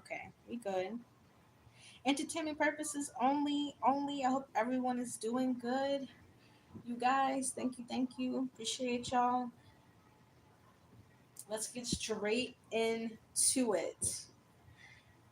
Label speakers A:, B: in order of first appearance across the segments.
A: Okay, we good. Entertainment purposes only. Only. I hope everyone is doing good. You guys, thank you, thank you. Appreciate y'all. Let's get straight into it.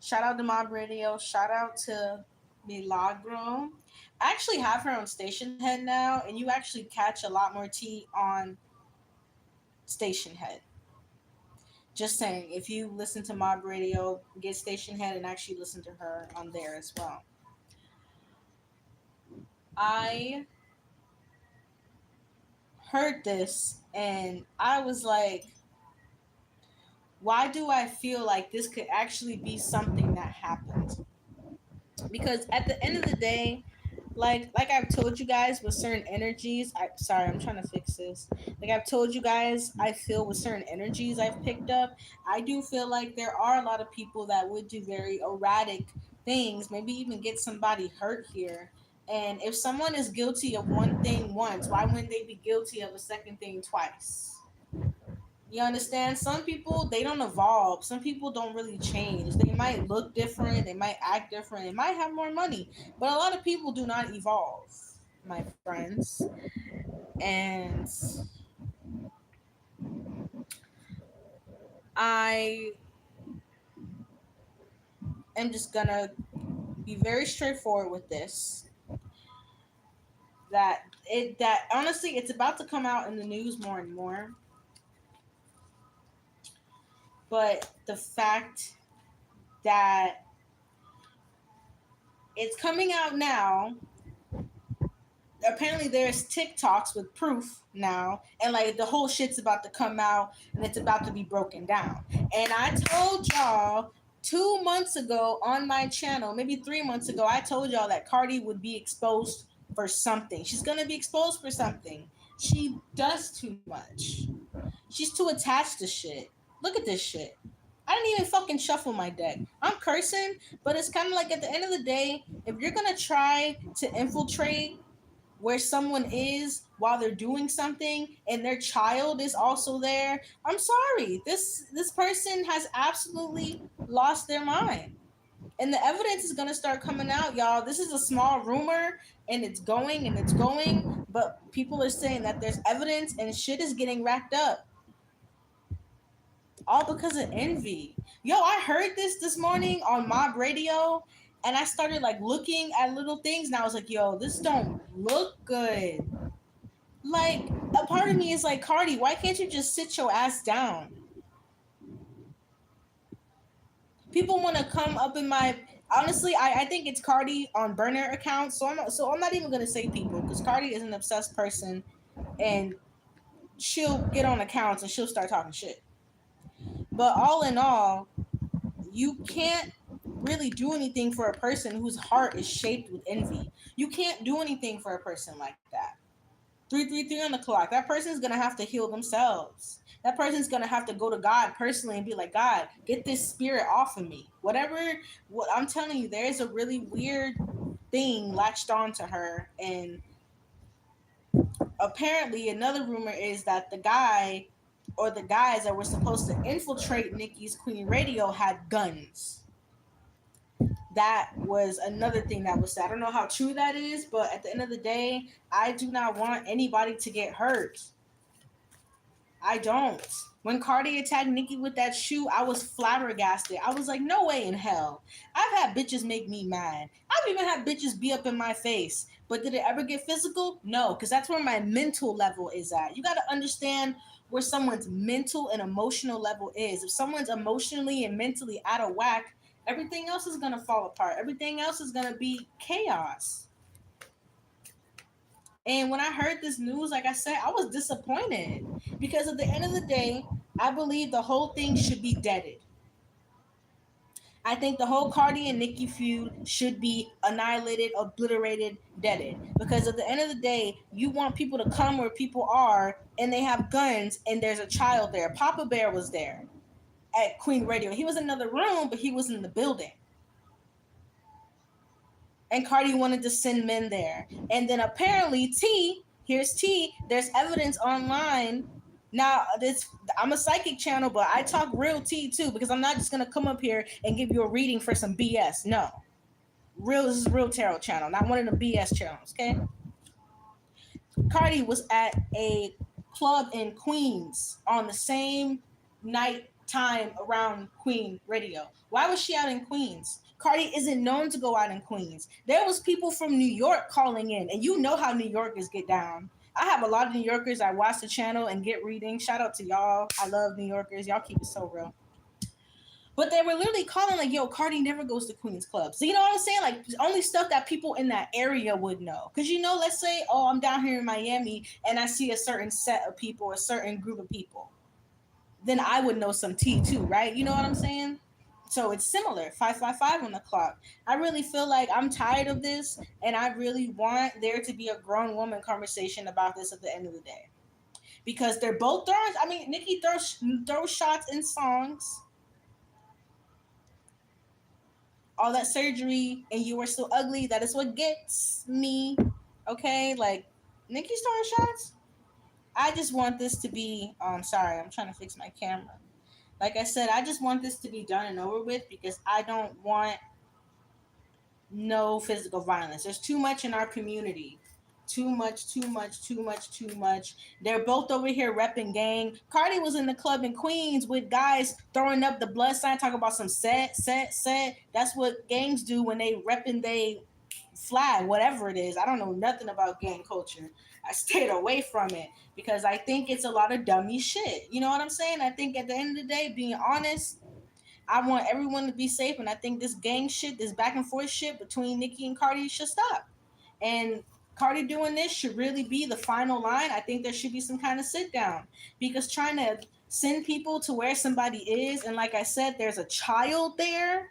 A: Shout out to Mob Radio. Shout out to Milagro. I actually have her on Station Head now, and you actually catch a lot more tea on Station Head. Just saying, if you listen to Mob Radio, get Station Head and actually listen to her on there as well. I heard this and I was like, why do I feel like this could actually be something that happened? Because at the end of the day, like I've told you guys with certain energies, I'm trying to fix this. Like I've told you guys, I feel with certain energies I've picked up, I do feel like there are a lot of people that would do very erratic things, maybe even get somebody hurt here. And if someone is guilty of one thing once, why wouldn't they be guilty of a second thing twice? You understand? Some people they don't evolve. Some people don't really change. They might look different, they might act different, they might have more money, but a lot of people do not evolve, my friends. And I am just gonna be very straightforward with this. That honestly it's about to come out in the news more and more. But the fact that it's coming out now, apparently there's TikToks with proof now, and like the whole shit's about to come out and it's about to be broken down. And I told y'all 2 months ago on my channel, maybe 3 months ago, I told y'all that Cardi would be exposed for something. She's gonna be exposed for something. She does too much. She's too attached to shit. Look at this shit. I didn't even fucking shuffle my deck. I'm cursing, but it's kind of like at the end of the day, if you're gonna try to infiltrate where someone is while they're doing something and their child is also there, I'm sorry, this person has absolutely lost their mind, and the evidence is going to start coming out, y'all. This is a small rumor and it's going and it's going, but people are saying that there's evidence and shit is getting racked up, all because of envy. Yo, I heard this morning on Mob Radio, and I started like looking at little things, and I was like, yo, this don't look good. Like, a part of me is like, Cardi, why can't you just sit your ass down? People want to come up in my, honestly, I think it's Cardi on burner accounts, so I'm not even gonna say people, because Cardi is an obsessed person, and she'll get on accounts and she'll start talking shit. But all in all, you can't really do anything for a person whose heart is shaped with envy. You can't do anything for a person like that. 333 on the clock. That person's gonna have to heal themselves. That person's gonna have to go to God personally and be like, God, get this spirit off of me. Whatever. What I'm telling you, there is a really weird thing latched onto her, and apparently another rumor is that the guy or the guys that were supposed to infiltrate Nicki's Queen Radio had guns. That was another thing that was said. I don't know how true that is, but at the end of the day, I do not want anybody to get hurt. I don't. When Cardi attacked Nicki with that shoe, I was flabbergasted. I was like, no way in hell. I've had bitches make me mad. I've even had bitches be up in my face. But did it ever get physical? No, because that's where my mental level is at. You got to understand where someone's mental and emotional level is. If someone's emotionally and mentally out of whack, everything else is going to fall apart. Everything else is going to be chaos. And when I heard this news, like I said, I was disappointed because at the end of the day, I believe the whole thing should be deaded. I think the whole Cardi and Nicki feud should be annihilated, obliterated, deaded. Because at the end of the day, you want people to come where people are and they have guns and there's a child there. Papa Bear was there at Queen Radio. He was in another room, but he was in the building. And Cardi wanted to send men there. And then apparently here's T, there's evidence online Now, this I'm a psychic channel, but I talk real tea too because I'm not just gonna come up here and give you a reading for some BS. No, real. This is real tarot channel, not one of the BS channels. Okay. Cardi was at a club in Queens on the same night time around Queen Radio. Why was she out in Queens? Cardi isn't known to go out in Queens. There was people from New York calling in, and you know how New Yorkers get down. I have a lot of New Yorkers. I watch the channel and get readings. Shout out to y'all. I love New Yorkers. Y'all keep it so real. But they were literally calling like, "Yo, Cardi never goes to Queens Club." So you know what I'm saying? Like only stuff that people in that area would know. Cause you know, let's say, oh, I'm down here in Miami and I see a certain set of people, a certain group of people, then I would know some tea too, right? You know what I'm saying? So it's similar. 555 on the clock. I really feel like I'm tired of this, and I really want there to be a grown woman conversation about this at the end of the day. Because they're both throwing. I mean, Nicki throws shots in songs. All that surgery and you were still ugly. That is what gets me. Okay, like Nicki's throwing shots. I just want this to be. Sorry, I'm trying to fix my camera. Like I said, I just want this to be done and over with because I don't want no physical violence. There's too much in our community. Too much, too much, too much, too much. They're both over here repping gang. Cardi was in the club in Queens with guys throwing up the blood sign, talking about some set. That's what gangs do when they repping they flag, whatever it is. I don't know nothing about gang culture. I stayed away from it because I think it's a lot of dummy shit. You know what I'm saying? I think at the end of the day, being honest, I want everyone to be safe, and I think this gang shit, this back and forth shit between Nicki and Cardi should stop. And Cardi doing this should really be the final line. I think there should be some kind of sit down because trying to send people to where somebody is, and like I said, there's a child there.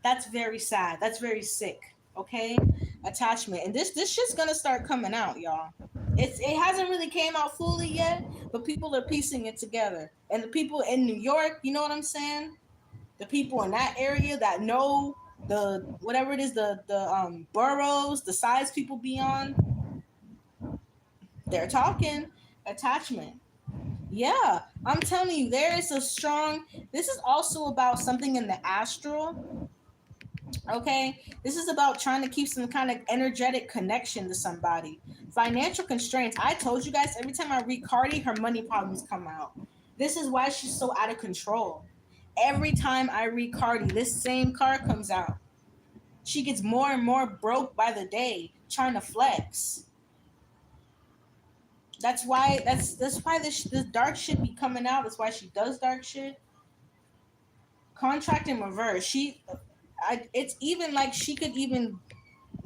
A: That's very sad. That's very sick. Okay, attachment, and this shit's gonna start coming out, y'all. It hasn't really came out fully yet, but people are piecing it together. And the people in New York, you know what I'm saying? The people in that area that know the whatever it is, the boroughs, the sides people be on, they're talking attachment. Yeah, I'm telling you, there is a strong. This is also about something in the astral. Okay, this is about trying to keep some kind of energetic connection to somebody. Financial constraints. I told you guys every time I read Cardi, her money problems come out. This is why she's so out of control. Every time I read Cardi, this same card comes out. She gets more and more broke by the day, trying to flex. That's why this dark shit be coming out. That's why she does dark shit. Contract in reverse. It's even like she could even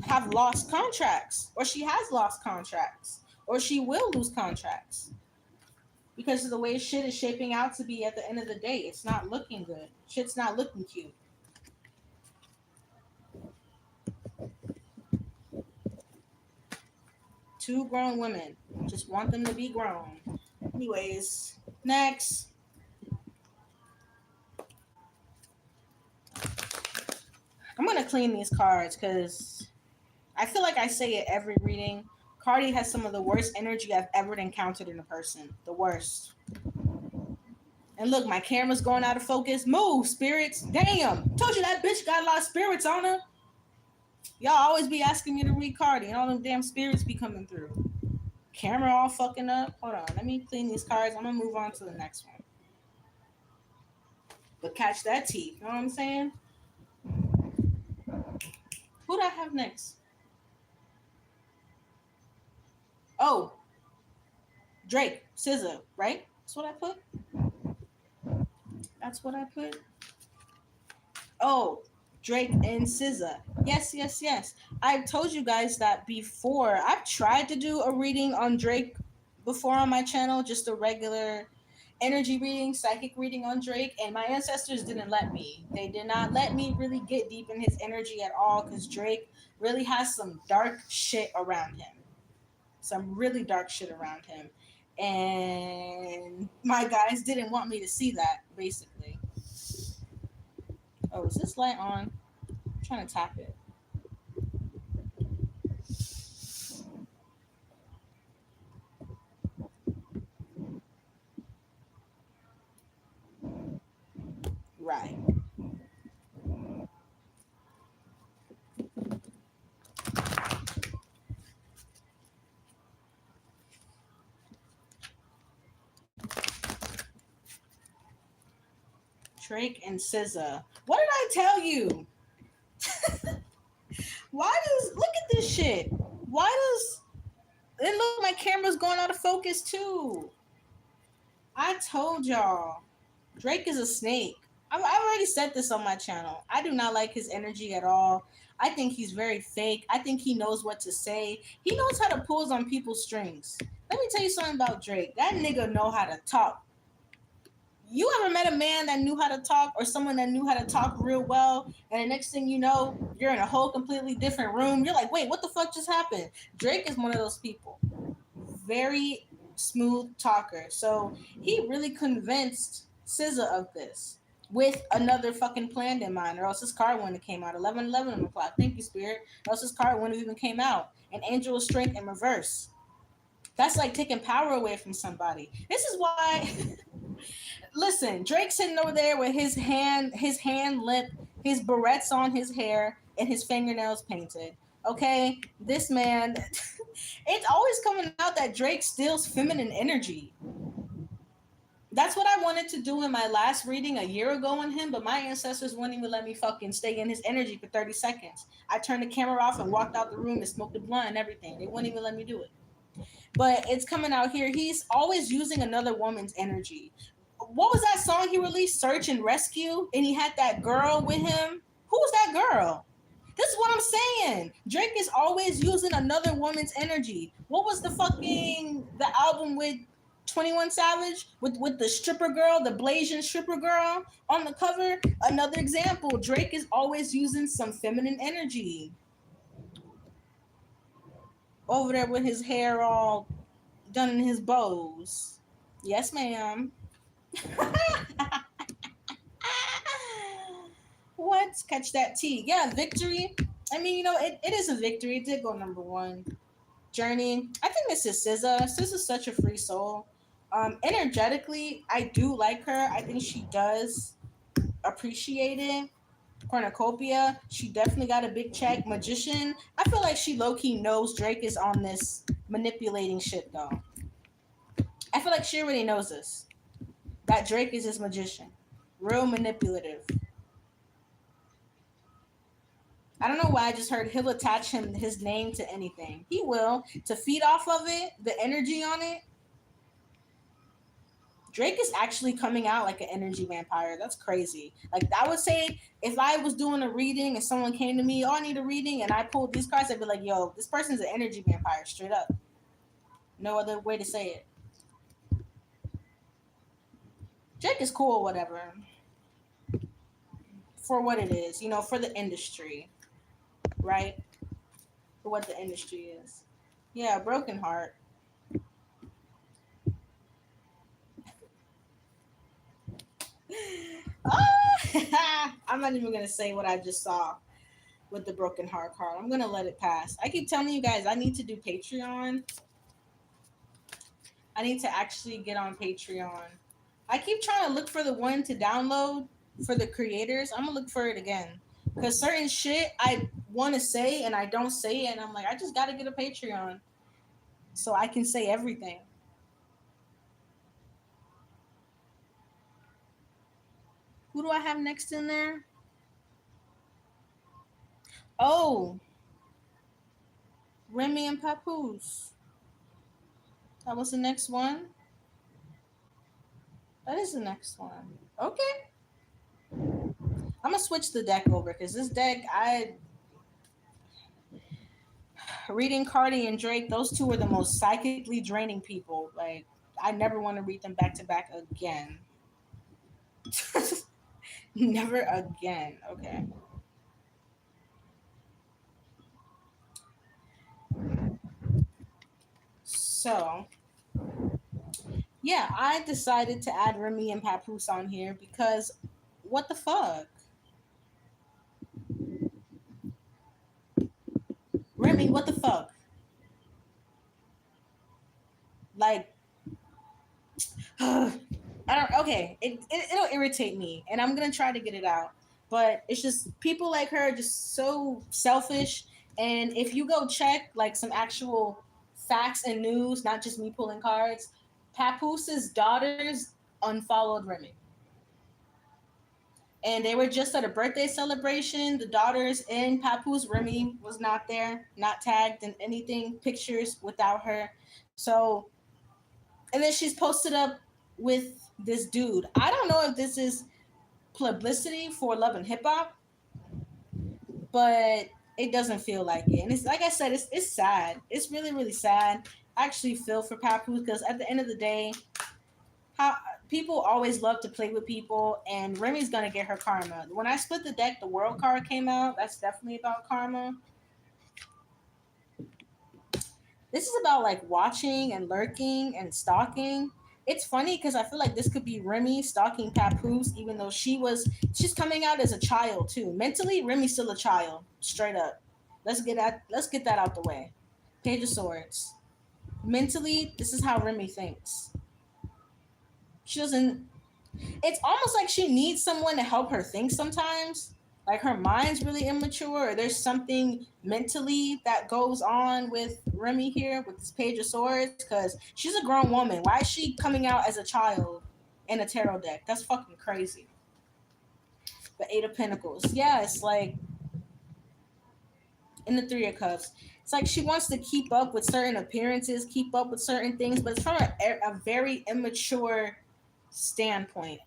A: have lost contracts, or she has lost contracts, or she will lose contracts because of the way shit is shaping out to be at the end of the day. It's not looking good. Shit's not looking cute. Two grown women. Just want them to be grown. Anyways, next. I'm gonna clean these cards because I feel like I say it every reading. Cardi has some of the worst energy I've ever encountered in a person. The worst. And look, my camera's going out of focus. Move, spirits. Damn. Told you that bitch got a lot of spirits on her. Y'all always be asking me to read Cardi, and all them damn spirits be coming through. Camera all fucking up. Hold on. Let me clean these cards. I'm going to move on to the next one. But catch that teeth. You know what I'm saying? Who do I have next? Oh, Drake, SZA, right? That's what I put. That's what I put. Oh, Drake and SZA. Yes. I've told you guys that before. I've tried to do a reading on Drake before on my channel, just a regular energy reading, psychic reading on Drake, and my ancestors didn't let me. They did not let me really get deep in his energy at all because Drake really has some dark shit around him. Some really dark shit around him. And my guys didn't want me to see that, basically. Oh, is this light on? I'm trying to tap it. Drake and SZA. What did I tell you? Why does look at this shit? Why does it look like my camera's going out of focus too? I told y'all, Drake is a snake. I've already said this on my channel. I do not like his energy at all. I think he's very fake. I think he knows what to say. He knows how to pull on people's strings. Let me tell you something about Drake. That nigga know how to talk. You ever met a man that knew how to talk or someone that knew how to talk real well, and the next thing you know, you're in a whole completely different room? You're like, wait, what the fuck just happened? Drake is one of those people. Very smooth talker. So he really convinced SZA of this with another fucking plan in mind, or else his card wouldn't have came out. 11 on the clock. Thank you, Spirit. Or else his card wouldn't have even came out. An Angel of Strength in reverse. That's like taking power away from somebody. This is why listen, Drake's sitting over there with his hand lip, his barrettes on his hair, and his fingernails painted. Okay, this man, it's always coming out that Drake steals feminine energy. That's what I wanted to do in my last reading a year ago on him, but my ancestors wouldn't even let me fucking stay in his energy for 30 seconds. I turned the camera off and walked out the room and smoked a blunt and everything. They wouldn't even let me do it. But it's coming out here. He's always using another woman's energy. What was that song he released, Search and Rescue? And he had that girl with him. Who was that girl? This is what I'm saying. Drake is always using another woman's energy. What was the album with 21 Savage with the stripper girl, the Blasian stripper girl on the cover? Another example. Drake is always using some feminine energy. Over there with his hair all done in his bows. Yes, ma'am. What? Catch that T. Yeah, victory. I mean, it is a victory. It did go number one. Journey. I think this is SZA. SZA's such a free soul. Energetically, I do like her. I think she does appreciate it. Cornucopia, she definitely got a big check. Magician, I feel like she low-key knows Drake is on this manipulating shit though. I feel like she already knows this. That Drake is his magician. Real manipulative. I don't know why I just heard he'll attach his name to anything. He will. To feed off of it, the energy on it. Drake is actually coming out like an energy vampire. That's crazy. Like, I would say if I was doing a reading and someone came to me, oh, I need a reading, and I pulled these cards, I'd be like, yo, this person's an energy vampire, straight up. No other way to say it. Drake is cool, whatever. For what it is, for the industry. Right? For what the industry is. Yeah, broken heart. I'm not even gonna say what I just saw with the broken heart card. I'm gonna let it pass. I keep telling you guys I need to do Patreon. I need to actually get on Patreon. I keep trying to look for the one to download for the creators. I'm gonna look for it again. Because certain shit I want to say and I don't say it, and I'm like, I just gotta get a Patreon so I can say everything. Who do I have next in there? Oh, Remy and Papoose. That was the next one. That is the next one. Okay. I'm gonna switch the deck over because this deck, Reads-Cardi and Drake, those two are the most psychically draining people. Like, I never want to read them back to back again. Never again. Okay. So, yeah, I decided to add Remy and Papoose on here because what the fuck? Remy, what the fuck? Like, I don't. Okay, it'll irritate me, and I'm gonna try to get it out. But it's just people like her are just so selfish. And if you go check like some actual facts and news, not just me pulling cards, Papooses daughters unfollowed Remy. And they were just at a birthday celebration. The daughters in Papoose, Remy was not there, not tagged in anything, pictures without her. So, and then she's posted up with this dude. I don't know if this is publicity for Love and Hip Hop, but it doesn't feel like it. And it's like I said, it's sad. It's really really sad. I actually feel for Papoose because at the end of the day, how people always love to play with people, and Remy's gonna get her karma. When I split the deck, the World card came out. That's definitely about karma. This is about like watching and lurking and stalking. It's funny because I feel like this could be Remy stalking Papoose, even though she's coming out as a child too. Mentally, Remy's still a child, straight up. Let's get that out the way. Page of Swords. Mentally, this is how Remy thinks. She doesn't. It's almost like she needs someone to help her think sometimes. Like her mind's really immature, or there's something mentally that goes on with Remy here with this Page of Swords, because she's a grown woman. Why is she coming out as a child in a tarot deck? That's fucking crazy. The Eight of Pentacles. Yeah, it's like in the Three of Cups. It's like she wants to keep up with certain appearances, keep up with certain things, but it's from a very immature standpoint.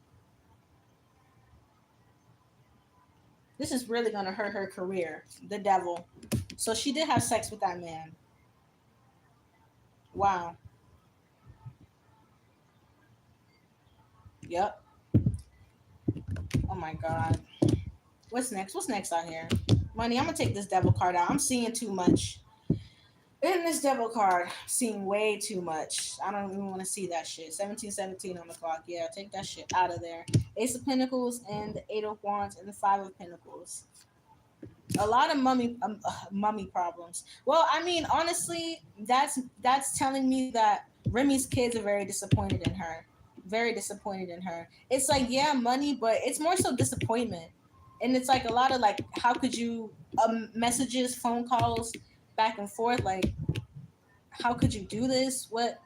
A: This is really going to hurt her career. The devil. So she did have sex with that man. Wow. Yep. Oh my God. What's next? What's next out here? Money, I'm going to take this devil card out. I'm seeing too much. In this devil card, I'm seeing way too much. I don't even want to see that shit. 1717 on the clock. Yeah, take that shit out of there. Ace of Pentacles and the Eight of Wands and the Five of Pentacles. A lot of mummy problems. Well, I mean, honestly, that's telling me that Remy's kids are very disappointed in her. Very disappointed in her. It's like, yeah, money, but it's more so disappointment. And it's like a lot of like, how could you messages, phone calls, back and forth, like, how could you do this? What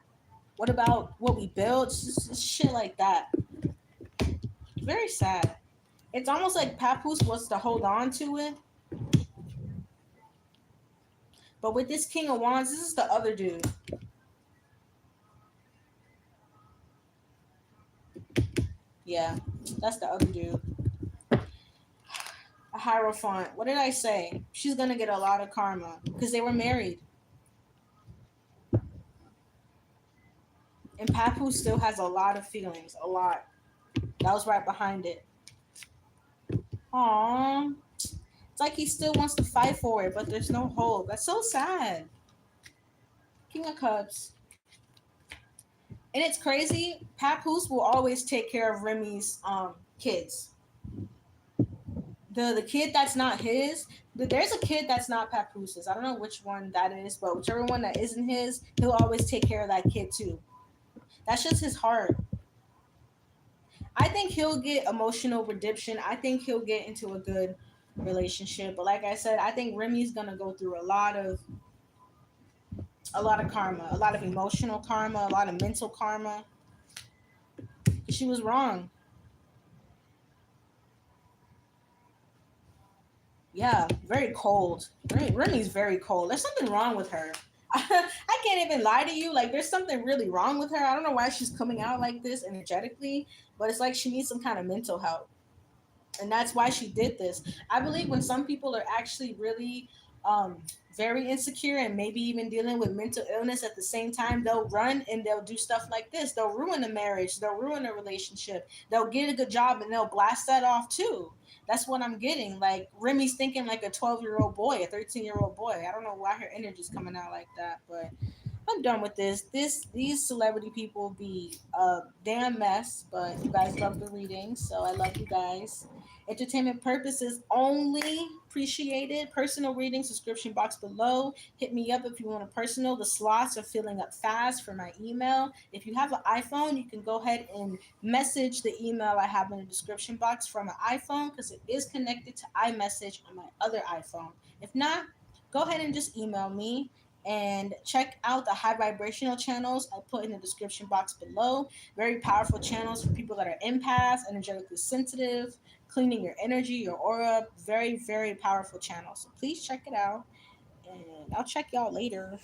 A: about what we built? Just shit like that. Very sad. It's almost like Papoose wants to hold on to it. But with this King of Wands, this is the other dude. Yeah, that's the other dude. A Hierophant. What did I say? She's gonna get a lot of karma because they were married. And Papoose still has a lot of feelings. A lot. That was right behind it. Aww. It's like he still wants to fight for it, but there's no hope. That's so sad. King of Cups. And it's crazy. Papoose will always take care of Remy's kids. The kid that's not his, there's a kid that's not Papoose's. I don't know which one that is, but whichever one that isn't his, he'll always take care of that kid too. That's just his heart. I think he'll get emotional redemption. I think he'll get into a good relationship. But like I said, I think Remy's gonna go through a lot of karma, a lot of emotional karma, a lot of mental karma. She was wrong. Yeah, very cold. Remy's very cold. There's something wrong with her. I can't even lie to you. Like, there's something really wrong with her. I don't know why she's coming out like this energetically, but it's like she needs some kind of mental help. And that's why she did this. I believe when some people are actually really very insecure and maybe even dealing with mental illness at the same time, they'll run and they'll do stuff like this. They'll ruin a marriage. They'll ruin a relationship. They'll get a good job and they'll blast that off too. That's what I'm getting. Like, Remy's thinking like a 12-year-old boy, a 13-year-old boy. I don't know why her energy's coming out like that, but I'm done with this. These celebrity people be a damn mess, but you guys love the readings, so I love you guys. Entertainment purposes only. Appreciated. Personal reading, subscription box below. Hit me up if you want a personal. The slots are filling up fast for my email. If you have an iPhone, you can go ahead and message the email I have in the description box from an iPhone because it is connected to iMessage on my other iPhone. If not, go ahead and just email me. And check out the high vibrational channels I put in the description box below. Very powerful channels for people that are empaths, energetically sensitive, cleaning your energy, your aura. Very, very powerful channel. So please check it out. And I'll check y'all later.